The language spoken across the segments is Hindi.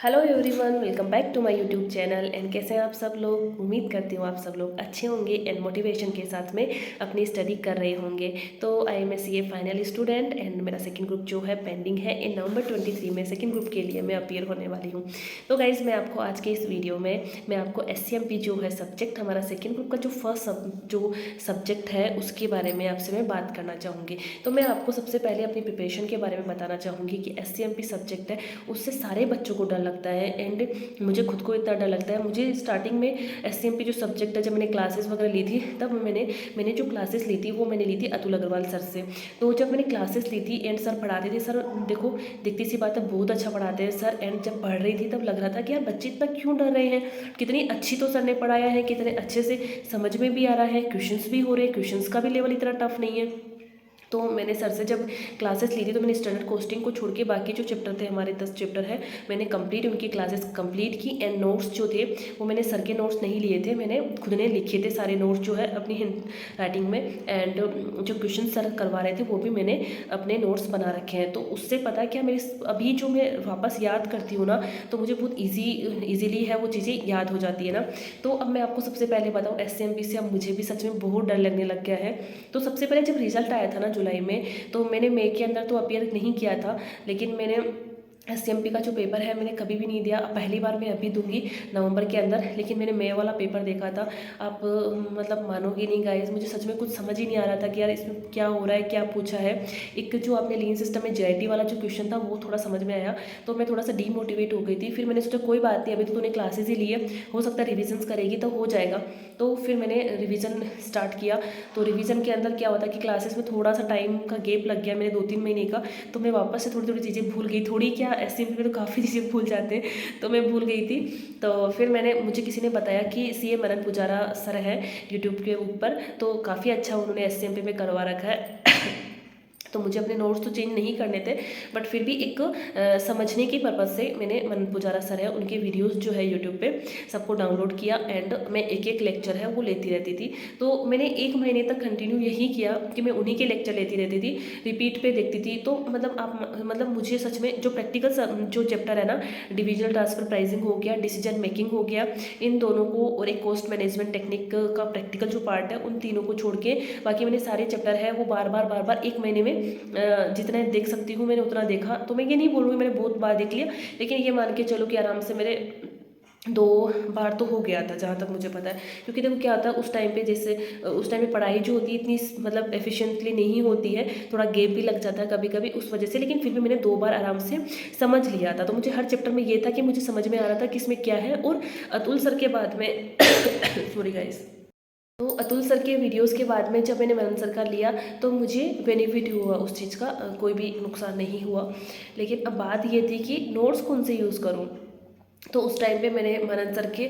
Hello everyone, welcome back to my YouTube channel. And कैसे हैं आप सब लोग। उम्मीद करती हूँ आप सब लोग अच्छे होंगे एंड मोटिवेशन के साथ में अपनी स्टडी कर रहे होंगे। तो I am a CA final student and मेरा सेकंड ग्रुप जो है पेंडिंग है। इन नवंबर 23 में सेकंड ग्रुप के लिए मैं अपीयर होने वाली हूँ। तो गाइज़, मैं आपको आज के इस वीडियो में मैं आपको SCMP जो है सब्जेक्ट, हमारा सेकेंड ग्रुप का जो जो सब्जेक्ट है उसके बारे में आपसे मैं बात करना चाहूँगी। तो मैं आपको सबसे पहले अपनी प्रिपरेशन के बारे में बताना चाहूँगी कि SCMP सब्जेक्ट है उससे सारे बच्चों को डर लगता है एंड मुझे खुद को इतना डर लगता है। मुझे स्टार्टिंग में SCMP जो सब्जेक्ट है, जब मैंने क्लासेस वगैरह ली थी तब मैंने जो क्लासेस ली थी वो मैंने ली थी अतुल अग्रवाल सर से। तो जब मैंने क्लासेस ली थी एंड सर पढ़ाते थे, सर देखो दिखती सी बात है बहुत अच्छा पढ़ाते हैं सर। एंड जब पढ़ रही थी तब लग रहा था कि यार बच्चे इतना क्यों डर रहे हैं, कितनी अच्छी तो सर ने पढ़ाया है, कितने अच्छे से समझ में भी आ रहा है, क्वेश्चंस भी हो रहे हैं, क्वेश्चंस का भी लेवल इतना टफ नहीं है। तो मैंने सर से जब क्लासेस ली थी तो मैंने स्टैंडर्ड कोस्टिंग को छोड़ के बाकी जो चैप्टर थे, हमारे 10 चैप्टर है, मैंने कंप्लीट उनकी क्लासेस कंप्लीट की। एंड नोट्स जो थे वो मैंने सर के नोट्स नहीं लिए थे, मैंने खुद ने लिखे थे सारे नोट्स जो है अपनी हैंड राइटिंग में। एंड जो क्वेश्चन सर करवा रहे थे वो भी मैंने अपने नोट्स बना रखे हैं। तो उससे पता है क्या, मेरे अभी जो मैं वापस याद करती हूँ ना तो मुझे बहुत ईजीली है वो चीज़ें याद हो जाती है ना। तो अब मैं आपको सबसे पहले बताऊँ SCMP से अब मुझे भी सच में बहुत डर लगने लग गया है। तो सबसे पहले जब रिजल्ट आया था ना जुलाई में, तो मैंने मई के अंदर तो अपीयर नहीं किया था, लेकिन मैंने SCMP का जो पेपर है मैंने कभी भी नहीं दिया। पहली बार मैं अभी दूंगी नवंबर के अंदर, लेकिन मैंने मई वाला पेपर देखा था। आप मतलब मानोगे नहीं गाइस, मुझे सच में कुछ समझ ही नहीं आ रहा था कि यार इसमें क्या हो रहा है, क्या पूछा है। एक जो आपने लीन सिस्टम में JIT वाला जो क्वेश्चन था वो थोड़ा समझ में आया, तो मैं थोड़ा सा डीमोटिवेट हो गई थी। फिर मैंने सोचा कोई बात नहीं, अभी तो तूने क्लासेस ही लिए, हो सकता है रिविजन्स करेगी तो हो जाएगा। तो फिर मैंने रिविज़न स्टार्ट किया। तो रिवीजन के अंदर क्या होता है कि क्लासेस में थोड़ा सा टाइम का गैप लग गया मेरे 2-3 महीने का, तो मैं वापस से थोड़ी थोड़ी चीज़ें भूल गई। थोड़ी क्या, SCMP में तो काफ़ी चीज़ें भूल जाते हैं, तो मैं भूल गई थी। तो फिर मुझे किसी ने बताया कि CA मनन पुजारा सर है यूट्यूब के ऊपर, तो काफ़ी अच्छा उन्होंने SCMP में करवा रखा है। तो मुझे अपने नोट्स तो चेंज नहीं करने थे, बट फिर भी एक समझने की पर्पज़ से मैंने मनन पुजारा सर है उनके वीडियोस जो है यूट्यूब पे सबको डाउनलोड किया एंड मैं एक एक लेक्चर है वो लेती रहती थी। तो मैंने 1 महीने तक कंटिन्यू यही किया कि मैं उन्हीं के लेक्चर लेती रहती थी, रिपीट पे देखती थी। तो मतलब मुझे सच में जो प्रैक्टिकल जो चैप्टर है ना, डिविजनल ट्रांसफर प्राइसिंग हो गया, डिसीजन मेकिंग हो गया, इन दोनों को और एक कॉस्ट मैनेजमेंट टेक्निक का प्रैक्टिकल जो पार्ट है, उन तीनों को छोड़ के बाकी मैंने सारे चैप्टर है वो बार बार 1 महीने में जितना देख सकती हूँ मैंने उतना देखा। तो मैं ये नहीं बोलूँगी मैंने बहुत बार देख लिया, लेकिन ये मान के चलो कि आराम से मेरे 2 बार तो हो गया था जहाँ तक मुझे पता है। क्योंकि देखो क्या होता है उस टाइम पे, जैसे उस टाइम पे पढ़ाई जो होती है इतनी मतलब एफिशिएंटली नहीं होती है, थोड़ा गैप भी लग जाता है कभी कभी उस वजह से, लेकिन फिर भी मैंने 2 बार आराम से समझ लिया था। तो मुझे हर चैप्टर में ये था कि मुझे समझ में आ रहा था कि इसमें क्या है। और अतुल सर के बाद में सॉरी गाइस, तो अतुल सर के वीडियोस के बाद में जब मैंने मनन सर का लिया तो मुझे बेनिफिट हुआ उस चीज़ का, कोई भी नुकसान नहीं हुआ। लेकिन अब बात ये थी कि नोट्स कौन से यूज़ करूँ। तो उस टाइम पे मैंने मनन सर के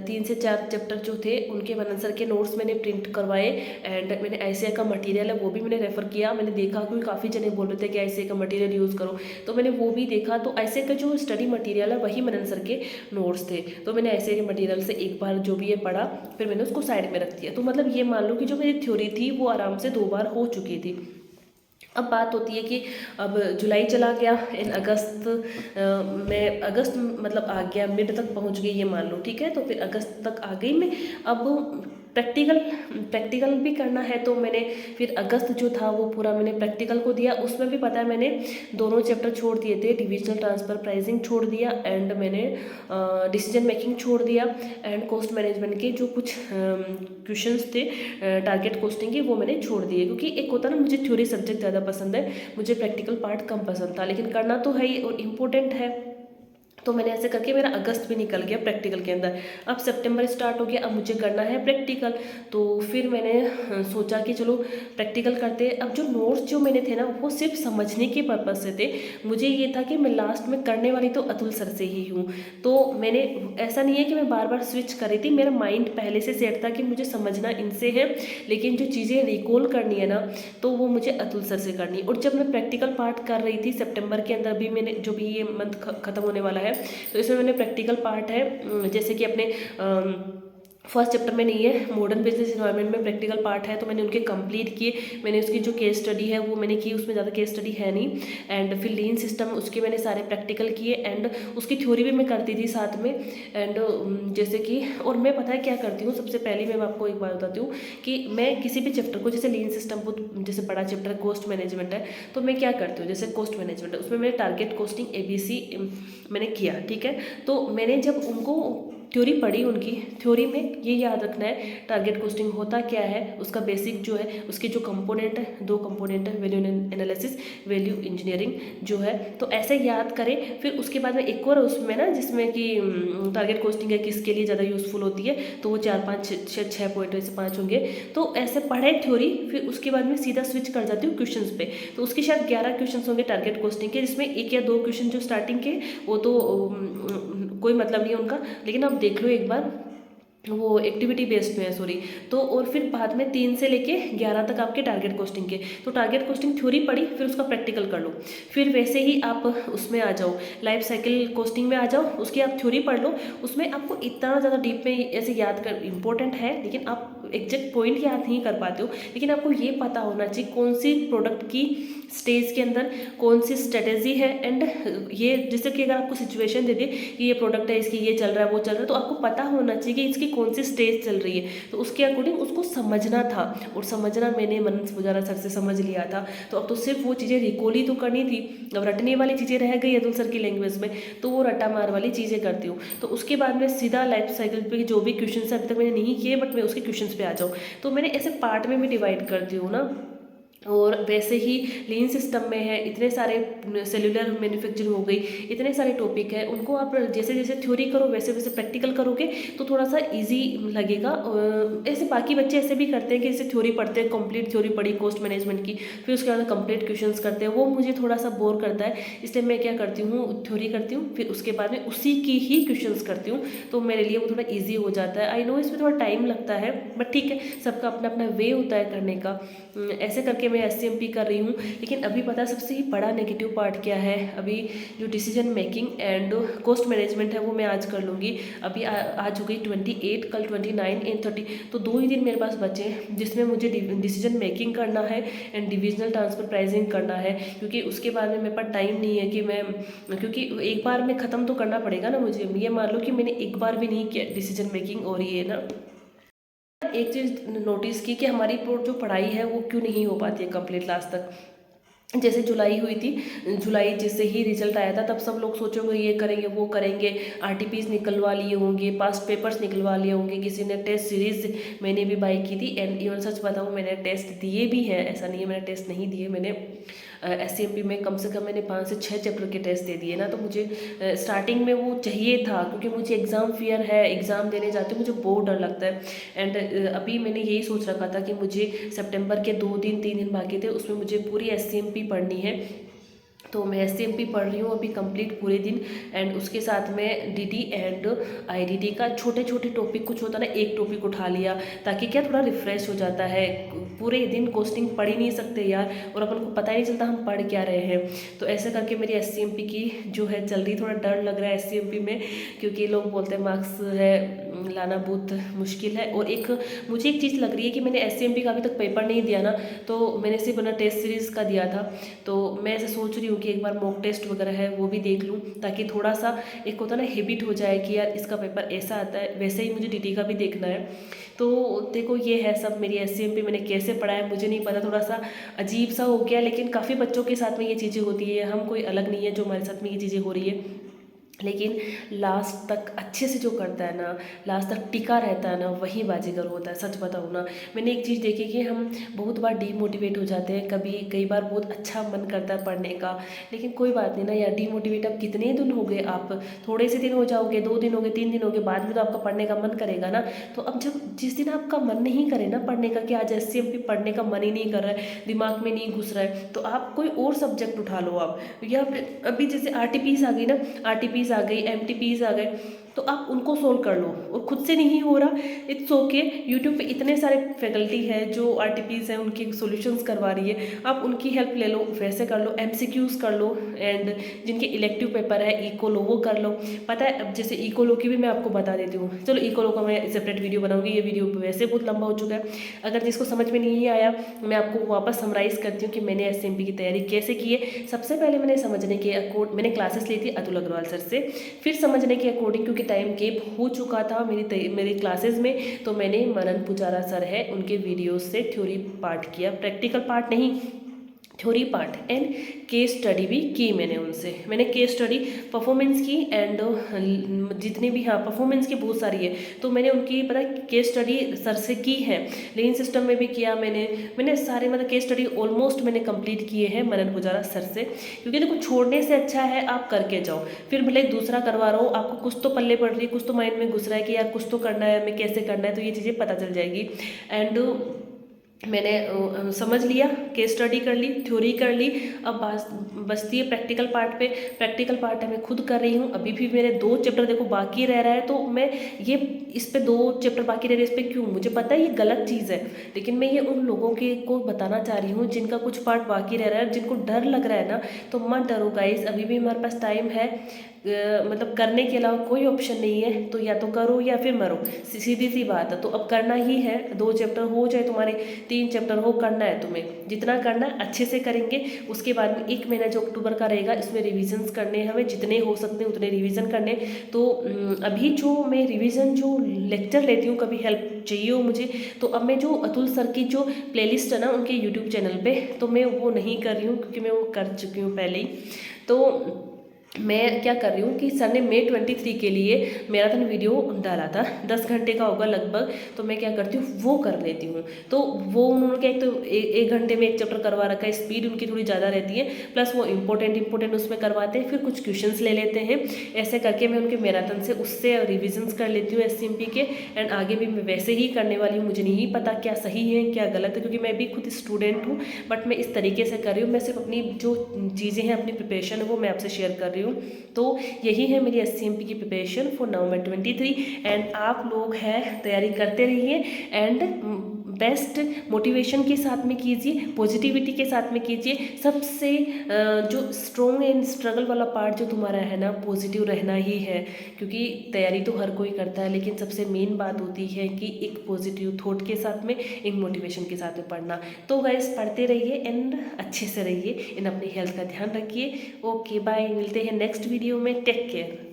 3 से 4 चैप्टर जो थे उनके मनन सर के नोट्स मैंने प्रिंट करवाए। एंड मैंने ICA का मटेरियल है वो भी मैंने रेफ़र किया। मैंने देखा कि काफ़ी जने बोल रहे थे कि ICA का मटेरियल यूज़ करो, तो मैंने वो भी देखा। तो ICA का जो स्टडी मटेरियल है वही मनन सर के नोट्स थे। तो मैंने ICA के मटेरियल से एक बार जो भी ये पढ़ा, फिर मैंने उसको साइड में रख दिया। तो मतलब ये मान लो कि जो मेरी थ्योरी थी वो आराम से 2 बार हो चुकी थी। अब बात होती है कि अब जुलाई चला गया, इन अगस्त में अगस्त मतलब आ गया, मिड तक पहुंच गई ये मान लो, ठीक है। तो फिर अगस्त तक आ गई मैं। अब प्रैक्टिकल भी करना है, तो मैंने फिर अगस्त जो था वो पूरा मैंने प्रैक्टिकल को दिया। उसमें भी पता है मैंने दोनों चैप्टर छोड़ दिए थे, डिविजनल ट्रांसफर प्राइसिंग छोड़ दिया एंड मैंने डिसीजन मेकिंग छोड़ दिया एंड कॉस्ट मैनेजमेंट के जो कुछ क्वेश्चंस थे टारगेट कोस्टिंग के वो मैंने छोड़ दिए। क्योंकि एक होता ना, मुझे थ्योरी सब्जेक्ट ज़्यादा पसंद है, मुझे प्रैक्टिकल पार्ट कम पसंद था, लेकिन करना तो है ही और इम्पोर्टेंट है। तो मैंने ऐसे करके मेरा अगस्त भी निकल गया प्रैक्टिकल के अंदर। अब सितंबर स्टार्ट हो गया, अब मुझे करना है प्रैक्टिकल। तो फिर मैंने सोचा कि चलो प्रैक्टिकल करते। अब जो नोट्स जो मैंने थे ना वो सिर्फ समझने के पर्पज़ से थे। मुझे ये था कि मैं लास्ट में करने वाली तो अतुल सर से ही हूँ। तो मैंने ऐसा नहीं है कि मैं बार बार स्विच कर रही थी, मेरा माइंड पहले से सेट था कि मुझे समझना इनसे है, लेकिन जो चीज़ें रिकॉल करनी है ना तो वो मुझे अतुल सर से करनी है। और जब मैं प्रैक्टिकल पार्ट कर रही थी सितंबर के अंदर भी, मैंने जो भी ये मंथ ख़त्म होने वाला है तो इसमें मैंने प्रैक्टिकल पार्ट है जैसे कि अपने फर्स्ट चैप्टर में नहीं है, मॉडर्न बिजनेस इन्वायरमेंट में प्रैक्टिकल पार्ट है, तो मैंने उनके कंप्लीट किए। मैंने उसकी जो केस स्टडी है वो मैंने की, उसमें ज़्यादा केस स्टडी है नहीं। एंड फिर लीन सिस्टम उसके मैंने सारे प्रैक्टिकल किए, एंड उसकी थ्योरी भी मैं करती थी साथ में। एंड जैसे कि और मैं पता है क्या करती हूँ, सबसे पहले मैं आपको एक बात बताती हूँ कि मैं किसी भी चैप्टर को, जैसे लीन सिस्टम को जैसे बड़ा चैप्टर कॉस्ट मैनेजमेंट है, तो मैं क्या करती हूँ, जैसे कॉस्ट मैनेजमेंट है उसमें मैंने टारगेट कॉस्टिंग ABC मैंने किया, ठीक है। तो मैंने जब उनको थ्योरी पढ़ी, उनकी थ्योरी में ये याद रखना है टारगेट कॉस्टिंग होता क्या है, उसका बेसिक जो है, उसके जो कंपोनेंट है, 2 कंपोनेंट है, वैल्यू एनालिसिस, वैल्यू इंजीनियरिंग जो है, तो ऐसे याद करें। फिर उसके बाद में एक और उसमें ना, जिसमें कि टारगेट कॉस्टिंग है किसके लिए ज़्यादा यूज़फुल होती है, तो वो 4 5 6 पॉइंट ऐसे 5 होंगे। तो ऐसे पढ़े थ्योरी, फिर उसके बाद में सीधा स्विच कर जाती हूँ क्वेश्चंस पे। तो उसके शायद 11 क्वेश्चन होंगे टारगेट कॉस्टिंग के, जिसमें 1 या 2 क्वेश्चन जो स्टार्टिंग के, वो तो कोई मतलब नहीं है उनका, लेकिन आप देख लो एक बार, वो एक्टिविटी बेस्ड में है, सॉरी। तो और फिर बाद में 3 से लेके 11 तक आपके टारगेट कॉस्टिंग के। तो टारगेट कॉस्टिंग थ्योरी पढ़ी, फिर उसका प्रैक्टिकल कर लो। फिर वैसे ही आप उसमें आ जाओ, लाइफ साइकिल कॉस्टिंग में आ जाओ, उसकी आप थ्योरी पढ़ लो। उसमें आपको इतना ज़्यादा डीप में ऐसे याद कर, इंपॉर्टेंट है, लेकिन आप एग्जैक्ट पॉइंट याद नहीं कर पाते हो। लेकिन आपको ये पता होना चाहिए कौन सी प्रोडक्ट की स्टेज के अंदर कौन सी स्ट्रेटेजी है। एंड ये जैसे कि अगर आपको सिचुएशन दे दे कि ये प्रोडक्ट है, इसकी ये चल रहा है, वो चल रहा है, तो आपको पता होना चाहिए कि इसकी कौन सी स्टेज चल रही है, तो उसके अकॉर्डिंग उसको समझना था। और समझना मैंने मनन पुजारा सर से समझ लिया था। तो अब तो सिर्फ वो चीज़ें रिकॉल ही तो करनी थी, अब रटने वाली चीज़ें रह गई अतुल सर की लैंग्वेज में, तो वो रटा मार वाली चीज़ें करती हूँ। तो उसके बाद में सीधा लाइफ साइकिल पे जो भी क्वेश्चन अभी तक मैंने नहीं किए, बट मैं उसके क्वेश्चन पे आ जाऊँ। तो मैंने ऐसे पार्ट में भी डिवाइड करती हूँ ना। और वैसे ही लीन सिस्टम में है, इतने सारे सेल्यूलर मैन्युफैक्चरिंग हो गई, इतने सारे टॉपिक है, उनको आप जैसे जैसे थ्योरी करो वैसे वैसे प्रैक्टिकल करोगे तो थोड़ा सा इजी लगेगा। ऐसे बाकी बच्चे ऐसे भी करते हैं कि जैसे थ्योरी पढ़ते हैं, कंप्लीट थ्योरी पढ़ी कॉस्ट मैनेजमेंट की, फिर उसके बाद कंप्लीट क्वेश्चंस करते हैं, वो मुझे थोड़ा सा बोर करता है। इसलिए मैं क्या करती हूँ, थ्योरी करती हूँ, फिर उसके बाद में उसी की ही क्वेश्चंस करती हूँ, तो मेरे लिए वो थोड़ा ईजी हो जाता है। आई नो इसमें थोड़ा टाइम लगता है, बट ठीक है, सबका अपना अपना वे होता है करने का। ऐसे करके मैं SCMP कर रही हूँ। लेकिन अभी पता है सबसे ही बड़ा नेगेटिव पार्ट क्या है, अभी जो decision making and cost management है वो मैं आज कर लूँगी। अभी आज हो गई 28, कल 29 एंड 30, तो 2 ही दिन मेरे पास बचे हैं, जिसमें मुझे डिसीजन मेकिंग करना है एंड डिविजनल ट्रांसफर प्राइसिंग करना है। क्योंकि उसके बाद में मेरे पास टाइम नहीं है कि मैं, क्योंकि एक बार में ख़त्म तो करना पड़ेगा ना मुझे। ये मान लो कि मैंने एक बार भी नहीं किया डिसीजन मेकिंग, और ये ना एक चीज़ नोटिस की कि हमारी जो पढ़ाई है वो क्यों नहीं हो पाती है कंप्लीट लास्ट तक। जैसे जुलाई हुई थी, जुलाई जैसे ही रिजल्ट आया था, तब सब लोग सोचोगे ये करेंगे वो करेंगे, RTPs निकलवा लिए होंगे, पास्ट पेपर्स निकलवा लिए होंगे, किसी ने टेस्ट सीरीज मैंने भी बाई की थी। एंड इवन सच बताऊँ मैंने टेस्ट दिए भी हैं, ऐसा नहीं है मैंने टेस्ट नहीं दिए। मैंने SCMP में कम से कम मैंने 5 से 6 चैप्टर के टेस्ट दे दिए ना। तो मुझे स्टार्टिंग में वो चाहिए था, क्योंकि मुझे एग्ज़ाम फियर है, एग्ज़ाम देने जाते मुझे बहुत डर लगता है। एंड अभी मैंने यही सोच रखा था कि मुझे सितंबर के 2 दिन 3 दिन बाकी थे, उसमें मुझे पूरी SCMP पढ़नी है। तो मैं SCMP पढ़ रही हूँ अभी कंप्लीट पूरे दिन। एंड उसके साथ में DD एंड IDD का छोटे छोटे टॉपिक, कुछ होता है ना, एक टॉपिक उठा लिया, ताकि क्या थोड़ा रिफ्रेश हो जाता है। पूरे दिन कोस्टिंग पढ़ ही नहीं सकते यार, और अपन को पता ही नहीं चलता हम पढ़ क्या रहे हैं। तो ऐसे करके मेरी SCMP की जो है चल रही, थोड़ा डर लग रहा है SCMP में, क्योंकि लोग बोलते हैं मार्क्स है लाना बहुत मुश्किल है। और एक मुझे एक चीज़ लग रही है कि मैंने SCMP का अभी तक पेपर नहीं दिया ना, तो मैंने सिर्फ अपना टेस्ट सीरीज़ का दिया था। तो मैं ऐसे सोच रही हूँ कि एक बार मॉक टेस्ट वगैरह है वो भी देख लूँ, ताकि थोड़ा सा एक होता ना हैबिट हो जाए कि यार इसका पेपर ऐसा आता है। वैसे ही मुझे DD का भी देखना है। तो देखो ये है सब मेरी SCMP मैंने कैसे पढ़ा है मुझे नहीं पता, थोड़ा सा अजीब सा हो गया, लेकिन काफ़ी बच्चों के साथ में ये चीज़ें होती है, हम कोई अलग नहीं है जो हमारे साथ में ये चीज़ें हो रही है। लेकिन लास्ट तक अच्छे से जो करता है ना, लास्ट तक टिका रहता है ना, वही बाजीगर होता है। सच बताऊँ ना, मैंने एक चीज़ देखी कि हम बहुत बार डीमोटिवेट हो जाते हैं, कई बार बहुत अच्छा मन करता है पढ़ने का, लेकिन कोई बात नहीं ना यार, डीमोटिवेट अब कितने दिन हो गए, आप थोड़े से दिन हो जाओगे, 2 दिन हो गए, 3 दिन हो गए, बाद में तो आपका पढ़ने का मन करेगा ना। तो अब जब जिस दिन आपका मन नहीं करे ना पढ़ने का, कि आज SCMP पढ़ने का मन ही नहीं कर रहा है, दिमाग में नहीं घुस रहा है, तो आप कोई और सब्जेक्ट उठा लो आप, या अभी जैसे RTPs आ गई ना, RTPs आ गई, MTPs आ गए, तो आप उनको सोल्व कर लो। और खुद से नहीं हो रहा, इट्स ओके, यूट्यूब पे इतने सारे फैकल्टी है जो RTPs हैं उनके सॉल्यूशंस करवा रही है, आप उनकी हेल्प ले लो, वैसे कर लो, MCQs कर लो, एंड जिनके इलेक्टिव पेपर है इको लो वो कर लो। पता है, अब जैसे इको लो की भी मैं आपको बता देती हूँ, चलो इको लो का मैं सेपरेट वीडियो बनाऊंगी, ये वीडियो वैसे बहुत लंबा हो चुका है। अगर जिसको समझ में नहीं आया, मैं आपको वापस समराइज़ करती हूँ कि मैंने SCMP की तैयारी कैसे की है। सबसे पहले मैंने क्लासेस ली थी अतुल अग्रवाल सर से, फिर समझने के अकॉर्डिंग, क्योंकि टाइम गेप हो चुका था मेरी क्लासेस में, तो मैंने मनन पुजारा सर है उनके वीडियोस से थ्योरी पार्ट किया, प्रैक्टिकल पार्ट नहीं, theory part, and case study भी की मैंने उनसे। मैंने केस स्टडी परफॉर्मेंस की, एंड जितनी भी, हाँ परफॉर्मेंस की बहुत सारी है, तो मैंने उनकी पता केस स्टडी सर से की है, लेन सिस्टम में भी किया मैंने सारे मतलब केस स्टडी ऑलमोस्ट मैंने कंप्लीट किए हैं मनन पुजारा सर से। क्योंकि देखो, छोड़ने से अच्छा है आप करके जाओ, फिर भले दूसरा करवा रहा हो, आपको कुछ तो पल्ले पड़ रही है, कुछ तो माइंड में घुस रहा है कि यार कुछ तो करना है, हमें कैसे करना है, तो ये चीज़ें पता चल जाएगी। एंड मैंने समझ लिया, केस स्टडी कर ली, थ्योरी कर ली, अब बचती है प्रैक्टिकल पार्ट पे। प्रैक्टिकल पार्ट है मैं खुद कर रही हूँ, अभी भी मेरे 2 चैप्टर देखो बाकी रह रहा है, तो मैं ये इस पे 2 चैप्टर बाकी रह रहे हैं, इस पे क्यों, मुझे पता है ये गलत चीज़ है, लेकिन मैं ये उन लोगों के को बताना चाह रही हूँ जिनका कुछ पार्ट बाकी रह रहा है, जिनको डर लग रहा है ना, तो मत डरो गाइस, अभी भी हमारे पास टाइम है। मतलब करने के अलावा कोई ऑप्शन नहीं है, तो या तो करो या फिर मरो, सीधी सी बात है। तो अब करना ही है, 2 चैप्टर हो चाहे तुम्हारे 3 चैप्टर हो, करना है तुम्हें, जितना करना है अच्छे से करेंगे। उसके बाद में 1 महीना जो अक्टूबर का रहेगा, इसमें रिविजन्स करने हैं हमें, जितने हो सकते हैं उतने रिविज़न करने। तो अभी जो मैं रिविज़न जो लेक्चर लेती हूँ, कभी हेल्प चाहिए हो मुझे, तो अब मैं जो अतुल सर की जो प्लेलिस्ट है ना उनके यूट्यूब चैनल पे, तो मैं वो नहीं कर रही हूँ, क्योंकि मैं वो कर चुकी हूँ पहले ही। तो मैं क्या कर रही हूँ कि सर ने May 23 के लिए मैराथन वीडियो डाला था, 10 घंटे का होगा लगभग, तो मैं क्या करती हूँ वो कर लेती हूँ। तो वो उन्होंने क्या, एक तो 1 घंटे में 1 चैप्टर करवा रखा है, स्पीड उनकी थोड़ी ज़्यादा रहती है, प्लस वो इंपॉर्टेंट उसमें करवाते हैं, फिर कुछ क्वेश्चंस ले लेते हैं, ऐसे करके मैं उनके मैराथन से उससे रिविजन्स कर लेती हूँ SCMP के। एंड आगे भी मैं वैसे ही करने वाली हूँ, मुझे नहीं पता क्या सही है क्या गलत है, क्योंकि मैं भी खुद स्टूडेंट हूँ, बट मैं इस तरीके से कर रही हूँ, मैं सिर्फ अपनी जो चीज़ें हैं, अपनी प्रिपरेशन है वो मैं आपसे शेयर कर रही हूँ। तो यही है मेरी SCMP की प्रिपरेशन फॉर नवंबर 23। एंड आप लोग हैं तैयारी करते रहिए, एंड बेस्ट मोटिवेशन के साथ में कीजिए, पॉजिटिविटी के साथ में कीजिए। सबसे जो स्ट्रॉन्ग एंड स्ट्रगल वाला पार्ट जो तुम्हारा है ना, पॉजिटिव रहना ही है, क्योंकि तैयारी तो हर कोई करता है, लेकिन सबसे मेन बात होती है कि एक पॉजिटिव थॉट के साथ में, एक मोटिवेशन के साथ में पढ़ना। तो गाइस पढ़ते रहिए एंड अच्छे से रहिए, एंड अपनी हेल्थ का ध्यान रखिए। ओके बाय, मिलते हैं नेक्स्ट वीडियो में, टेक केयर।